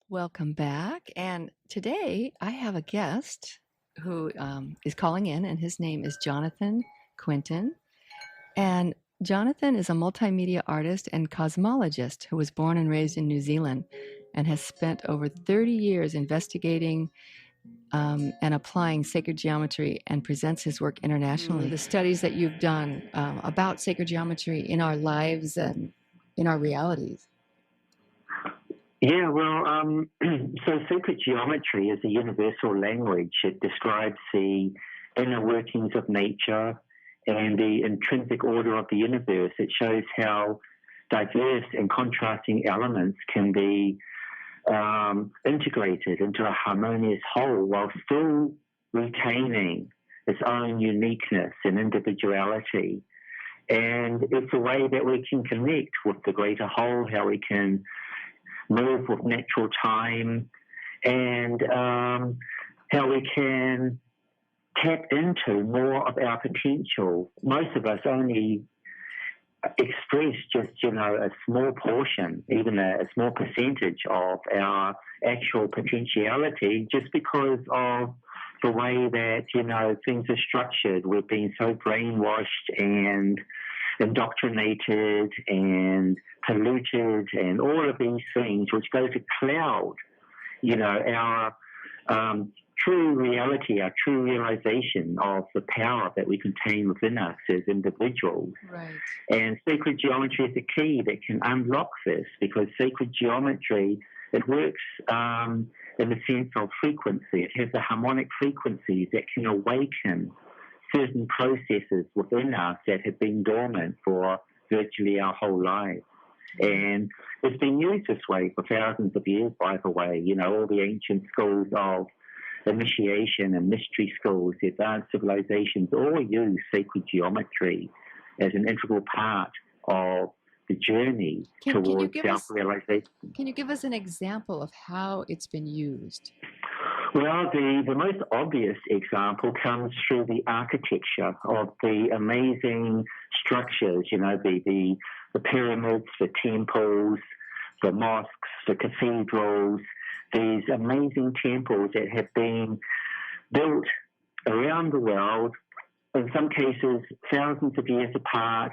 Welcome back. And today I have a guest who is calling in, and his name is Johnathan Quinton. And Johnathan is a multimedia artist and cosmologist who was born and raised in New Zealand and has spent over 30 years investigating and applying sacred geometry, and presents his work internationally. The studies that you've done about sacred geometry in our lives and in our realities. Yeah, well, so sacred geometry is a universal language. It describes the inner workings of nature and the intrinsic order of the universe. It shows how diverse and contrasting elements can be integrated into a harmonious whole while still retaining its own uniqueness and individuality. And it's a way that we can connect with the greater whole, how we can move with natural time, and how we can tap into more of our potential. Most of us only express just, a small portion, even a small percentage of our actual potentiality, just because of the way that, things are structured. We've been so brainwashed and indoctrinated and polluted and all of these things, which go to cloud, our true reality, our true realization of the power that we contain within us as individuals. Right. And sacred geometry is the key that can unlock this, because sacred geometry, it works in the sense of frequency. It has the harmonic frequencies that can awaken certain processes within us that have been dormant for virtually our whole lives. And it's been used this way for thousands of years, by the way. All the ancient schools of initiation and mystery schools, the advanced civilizations, all use sacred geometry as an integral part of the journey towards self-realization. Can you give us an example of how it's been used? Well, the most obvious example comes through the architecture of the amazing structures, the pyramids, the temples, the mosques, the cathedrals, these amazing temples that have been built around the world, in some cases thousands of years apart,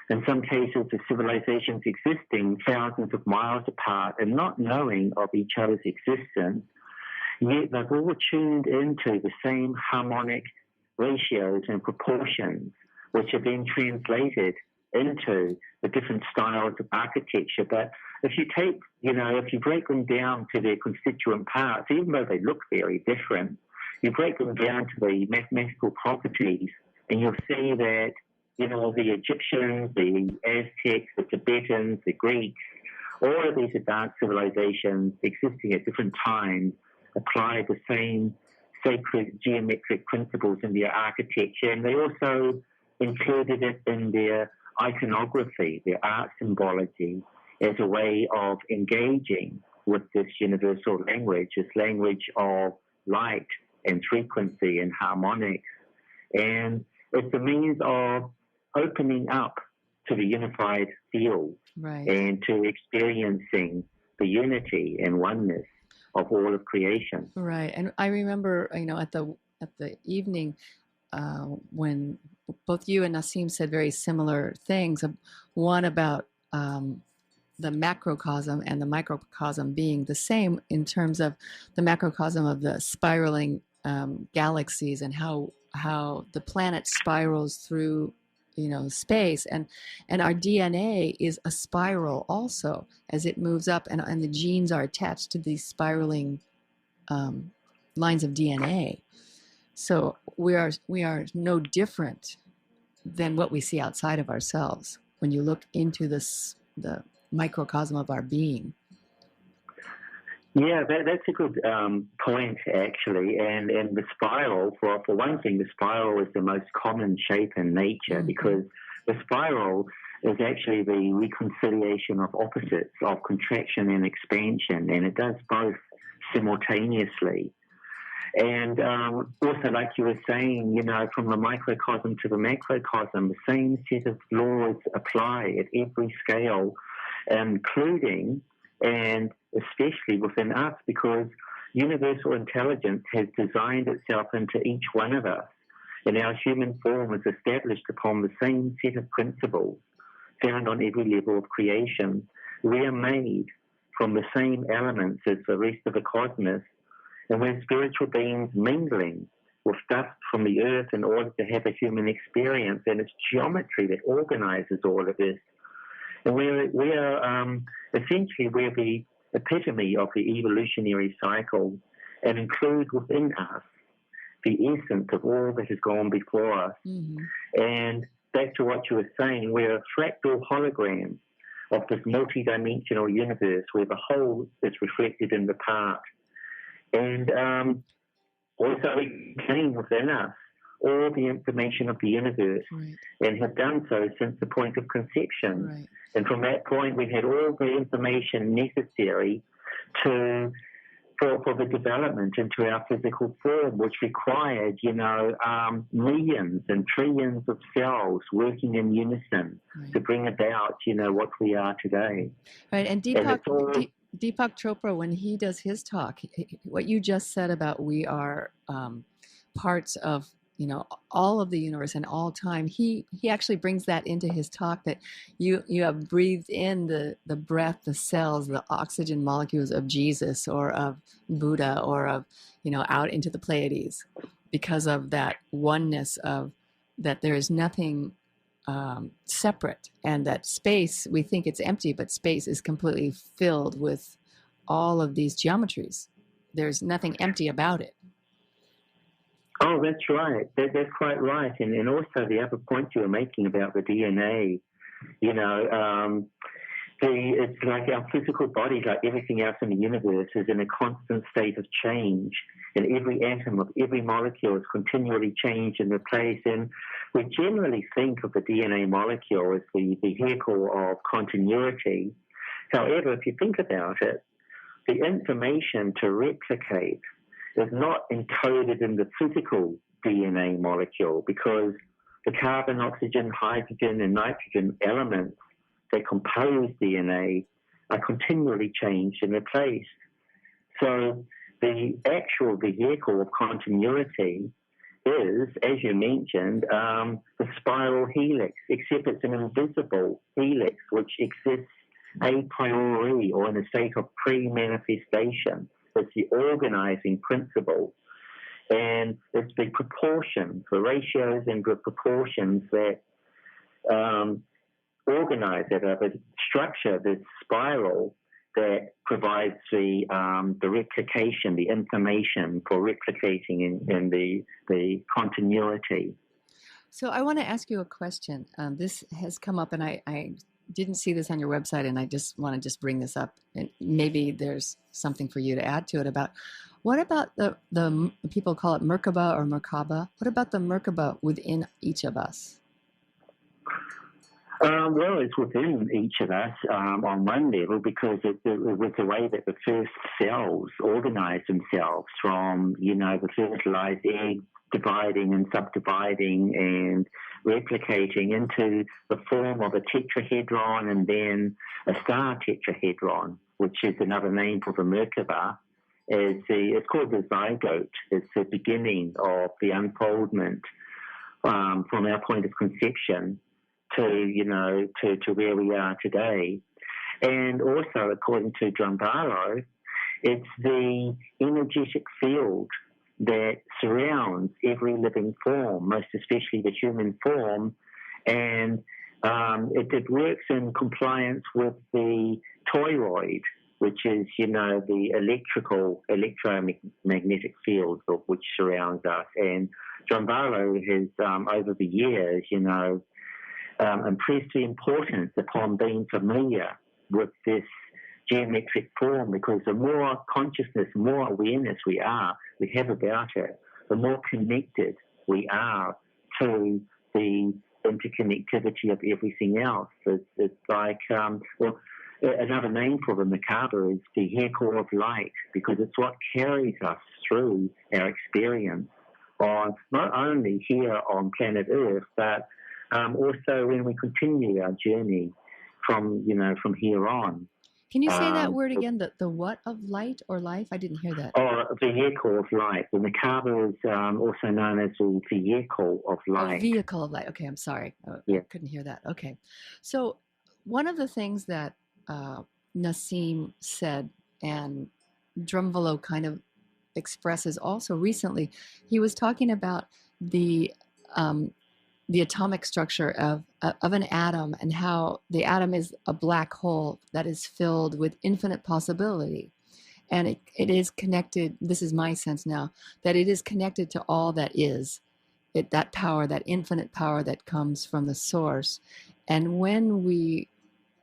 in some cases the civilizations existing thousands of miles apart and not knowing of each other's existence, yet they've all tuned into the same harmonic ratios and proportions, which have been translated into the different styles of architecture. But if you take, if you break them down to their constituent parts, even though they look very different, you break them down to the mathematical properties, and you'll see that, the Egyptians, the Aztecs, the Tibetans, the Greeks, all of these advanced civilizations existing at different times apply the same sacred geometric principles in their architecture, and they also included it in their iconography, their art symbology, as a way of engaging with this universal language, this language of light and frequency and harmonics. And it's a means of opening up to the unified field, right, and to experiencing the unity and oneness of all of creation. Right. And I remember, at the evening when both you and Nassim said very similar things. One about the macrocosm and the microcosm being the same in terms of the macrocosm of the spiraling galaxies and how the planet spirals through space, and our DNA is a spiral also as it moves up, and the genes are attached to these spiraling lines of DNA. So we are no different than what we see outside of ourselves when you look into the microcosm of our being. Yeah, that's a good point, actually. And the spiral, for one thing, the spiral is the most common shape in nature, mm-hmm. because the spiral is actually the reconciliation of opposites, of contraction and expansion, and it does both simultaneously. And also, like you were saying, from the microcosm to the macrocosm, the same set of laws apply at every scale, including and especially within us, because universal intelligence has designed itself into each one of us, and our human form is established upon the same set of principles found on every level of creation. We are made from the same elements as the rest of the cosmos, and we're spiritual beings mingling with dust from the earth in order to have a human experience, and it's geometry that organizes all of this. And essentially we're the epitome of the evolutionary cycle, and include within us the essence of all that has gone before us. Mm-hmm. And back to what you were saying, we're a fractal hologram of this multidimensional universe where the whole is reflected in the part. And also we contain within us all the information of the universe, right, and have done so since the point of conception. Right. And from that point, we had all the information necessary for the development into our physical form, which required, millions and trillions of cells working in unison, right, to bring about, what we are today. Right, and Deepak Chopra, when he does his talk, what you just said about we are parts of, all of the universe and all time, he actually brings that into his talk, that you have breathed in the breath, the cells, the oxygen molecules of Jesus or of Buddha or of, out into the Pleiades, because of that oneness of that there is nothing separate, and that space, we think it's empty, but space is completely filled with all of these geometries. There's nothing empty about it. Oh, that's right. That's quite right. And also the other point you were making about the DNA, it's like our physical body, like everything else in the universe, is in a constant state of change. And every atom of every molecule is continually changed and replaced. And we generally think of the DNA molecule as the vehicle of continuity. However, if you think about it, the information to replicate is not encoded in the physical DNA molecule, because the carbon, oxygen, hydrogen, and nitrogen elements that compose DNA are continually changed and replaced. So the actual vehicle of continuity is, as you mentioned, the spiral helix, except it's an invisible helix which exists a priori, or in a state of pre-manifestation. It's the organizing principle, and it's the proportions, the ratios and the proportions that organize it, the structure, the spiral that provides the replication, the information for replicating in the continuity. So I want to ask you a question. This has come up, and I didn't see this on your website, and I just want to bring this up, and maybe there's something for you to add to it about, what about the people call it Merkaba or Merkaba? What about the Merkaba within each of us? Well, it's within each of us on one level, because it was the way that the first cells organized themselves from, the fertilized egg dividing and subdividing and replicating into the form of a tetrahedron and then a star tetrahedron, which is another name for the Merkaba. It's called the zygote. It's the beginning of the unfoldment from our point of conception to where we are today. And also, according to Drambalo, it's the energetic field that surrounds every living form, most especially the human form, and it works in compliance with the toroid, which is, the electromagnetic field which surrounds us. And Drambalo has, over the years, impressed the importance upon being familiar with this geometric form, because the more consciousness, more awareness we have about it, the more connected we are to the interconnectivity of everything else. It's like, another name for the Merkaba is the vehicle of light, because it's what carries us through our experience on not only here on planet Earth, but also when we continue our journey from here on. Can you say that word again? The what of light or life? I didn't hear that. Or vehicle of light. The macabre is also known as the vehicle of light. A vehicle of light. Okay, I'm sorry. I couldn't hear that. Okay. So one of the things that Nassim said, and Drumvalo kind of expresses also recently, he was talking about the atomic structure of an atom, and how the atom is a black hole that is filled with infinite possibility. And it is connected, this is my sense now, that it is connected to all that is. That power, that infinite power that comes from the source. And when we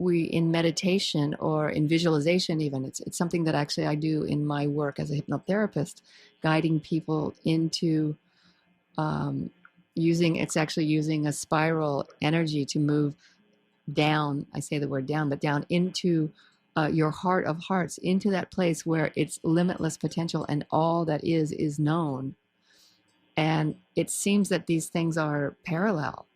in meditation or in visualization even, it's something that actually I do in my work as a hypnotherapist, guiding people into using a spiral energy to move down, I say the word down, but down into your heart of hearts, into that place where it's limitless potential and all that is known. And it seems that these things are parallel.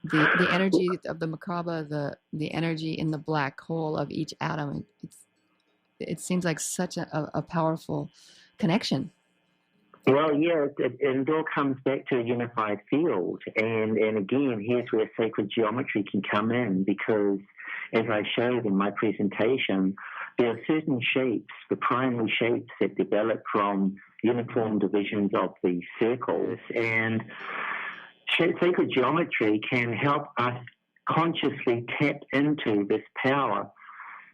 The energy of the macabre, the energy in the black hole of each atom, it seems like such a powerful connection. Well, yeah, it all comes back to a unified field. And again, here's where sacred geometry can come in, because as I showed in my presentation, there are certain shapes, the primary shapes that develop from uniform divisions of the circles. And sacred geometry can help us consciously tap into this power.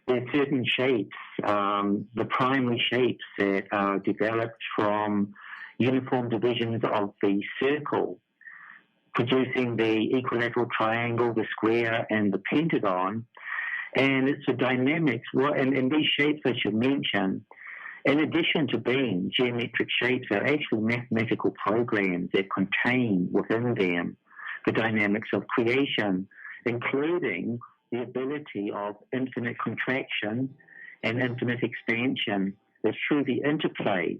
There are certain shapes, the primary shapes that are developed from uniform divisions of the circle, producing the equilateral triangle, the square, and the pentagon. And it's the dynamics, and these shapes I should mention, in addition to being geometric shapes, are actually mathematical programs that contain within them the dynamics of creation, including the ability of infinite contraction and infinite expansion. It's through the interplay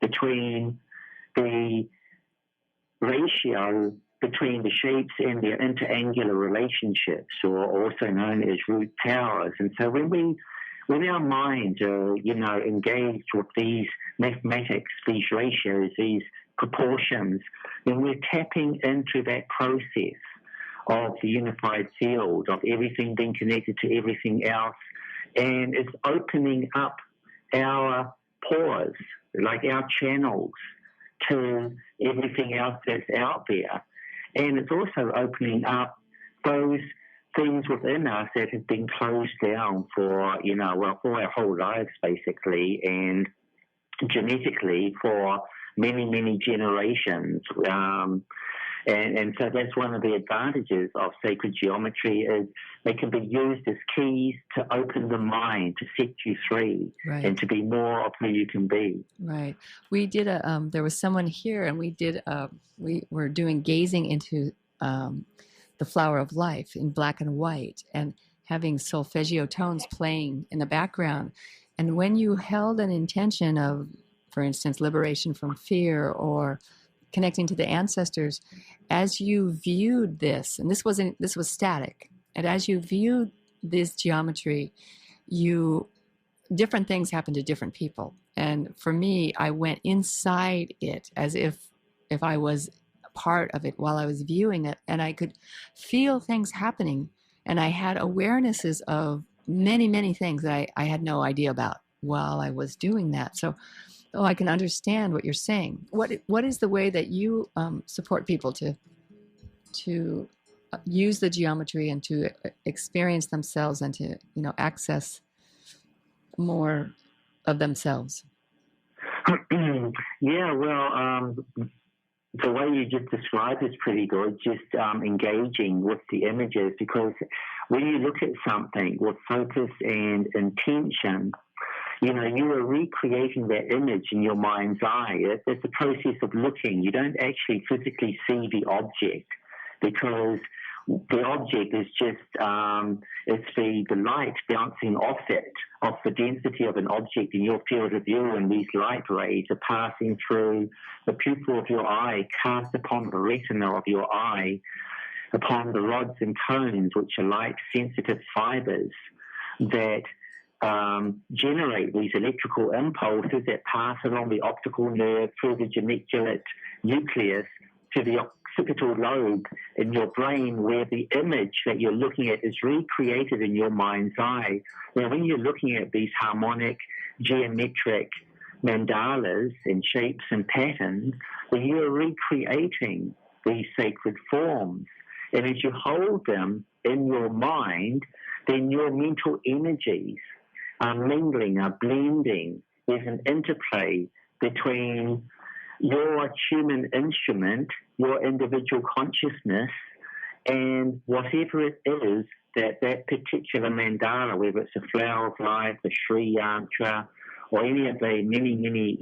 between the ratio between the shapes and their interangular relationships, or also known as root powers. And so when our minds are, engaged with these mathematics, these ratios, these proportions, then we're tapping into that process of the unified field, of everything being connected to everything else. And it's opening up our pores, like our channels, to everything else that's out there. And it's also opening up those things within us that have been closed down for, for our whole lives, basically, and genetically for many, many generations. And so that's one of the advantages of sacred geometry, is they can be used as keys to open the mind, to set you free, right, and to be more of who you can be. Right. We did there was someone here, and we were doing gazing into the flower of life in black and white, and having solfeggio tones playing in the background. And when you held an intention of, for instance, liberation from fear or connecting to the ancestors, as you viewed this, and this was static, and as you viewed this geometry, different things happened to different people. And for me, I went inside it as if I was part of it while I was viewing it, and I could feel things happening, and I had awarenesses of many, many things that I had no idea about while I was doing that. So I can understand what you're saying. What is the way that you support people to use the geometry and to experience themselves and to access more of themselves? Yeah, well, the way you just described is pretty good, just engaging with the images, because when you look at something with focus and intention, you are recreating that image in your mind's eye. It's a process of looking. You don't actually physically see the object, because the object is just, it's the light bouncing off it, off the density of an object in your field of view, and these light rays are passing through the pupil of your eye, cast upon the retina of your eye, upon the rods and cones, which are light-sensitive fibers, that generate these electrical impulses that pass along the optical nerve through the geniculate nucleus to the occipital lobe in your brain, where the image that you're looking at is recreated in your mind's eye. Now, when you're looking at these harmonic, geometric mandalas and shapes and patterns, then you're recreating these sacred forms. And as you hold them in your mind, then your mental energies are mingling, are blending. There's an interplay between your human instrument, your individual consciousness, and whatever it is that particular mandala, whether it's a flower of life, a Sri Yantra, or any of the many,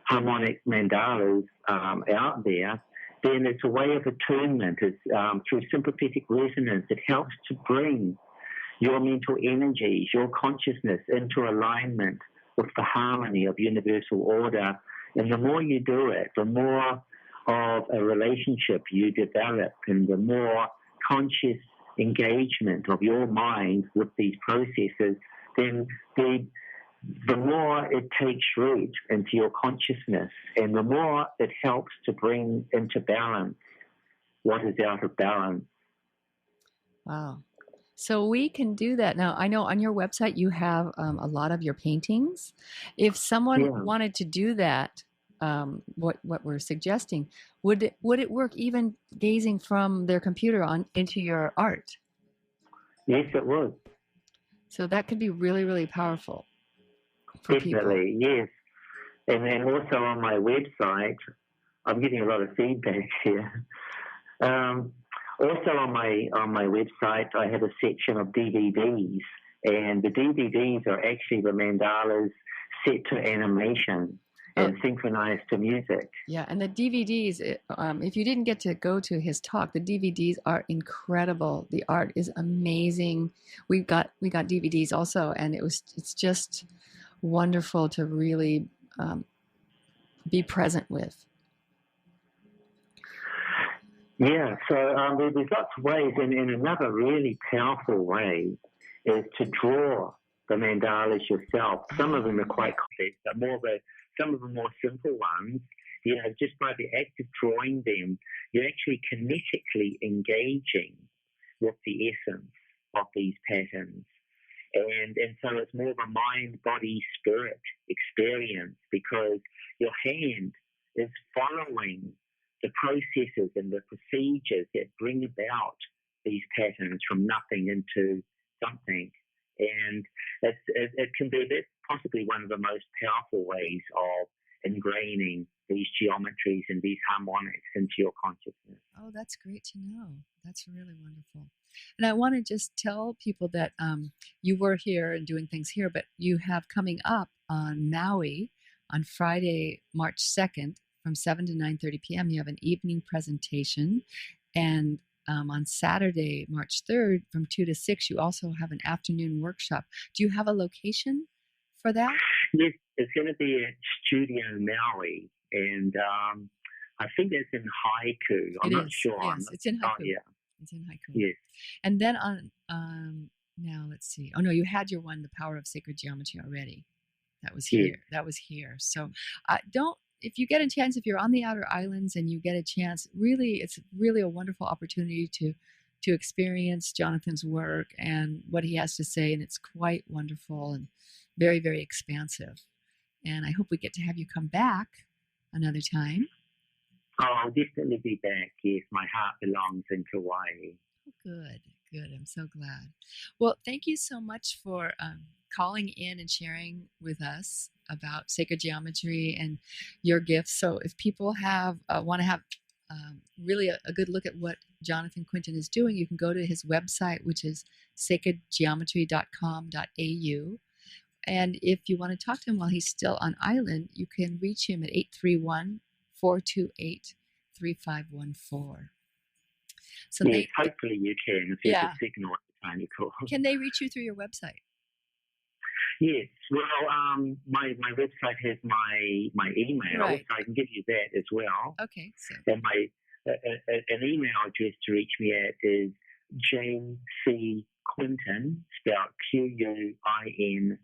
harmonic mandalas out there, then it's a way of attunement. It's through sympathetic resonance. It helps to bring your mental energies, your consciousness into alignment with the harmony of universal order. And the more you do it, the more of a relationship you develop, and the more conscious engagement of your mind with these processes, then the more it takes root into your consciousness, and the more it helps to bring into balance what is out of balance. Wow. So we can do that. Now, I know on your website you have a lot of your paintings. If someone wanted to do that, what we're suggesting, would it work even gazing from their computer into your art? Yes, it would. So that could be really, really powerful. Definitely, yes. And then also on my website, I'm getting a lot of feedback here. Also on my website, I have a section of DVDs, and the DVDs are actually the mandalas set to animation and synchronized to music. Yeah, and the DVDs, if you didn't get to go to his talk, the DVDs are incredible. The art is amazing. We got DVDs also, and it's just wonderful to really be present with. Yeah, so there's lots of ways, and another really powerful way is to draw the mandalas yourself. Some of them are quite complex, but some of the more simple ones, just by the act of drawing them, you're actually kinetically engaging with the essence of these patterns. And so it's more of a mind, body, spirit experience, because your hand is following the processes and the procedures that bring about these patterns from nothing into something. And it can be possibly one of the most powerful ways of ingraining these geometries and these harmonics into your consciousness. Oh, that's great to know. That's really wonderful. And I want to just tell people that you were here and doing things here, but you have coming up on Maui on Friday, March 2nd, from 7 to 9:30 p.m. You have an evening presentation, and on Saturday, March 3rd, from 2 to 6, you also have an afternoon workshop. Do you have a location for that? Yes, it's going to be at Studio Maui, and I think that's in Haiku. I'm not sure. Yes, it's in Haiku. Oh, yeah. It's in Haiku. Yes. And then now let's see. Oh no, you had your one, The Power of Sacred Geometry, already. That was here. Yes. That was here. So if you get a chance, if you're on the outer islands and you get a chance, really, it's really a wonderful opportunity to experience Johnathan's work and what he has to say. And it's quite wonderful and very, very expansive. And I hope we get to have you come back another time. Oh, I'll definitely be back. Yes, my heart belongs in Kauai. Good. I'm so glad. Well, thank you so much for calling in and sharing with us about sacred geometry and your gifts. So if people want to have really a good look at what Johnathan Quinton is doing, you can go to his website, which is sacredgeometry.com.au. And if you want to talk to him while he's still on island, you can reach him at 831-428-3514. So yes, hopefully you can, if there's a signal at the time you call. Can they reach you through your website? Yes, well, my website has my email, right. So I can give you that as well. Okay. So. And an email address to reach me at is Quinton, spelled Quintin,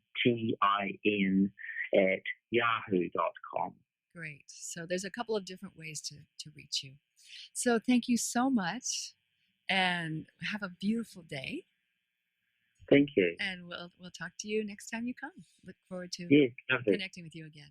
at yahoo.com. Great. So there's a couple of different ways to reach you. So thank you so much, and have a beautiful day. Thank you. And we'll talk to you next time you come. Look forward to Yes, lovely. connecting with you again.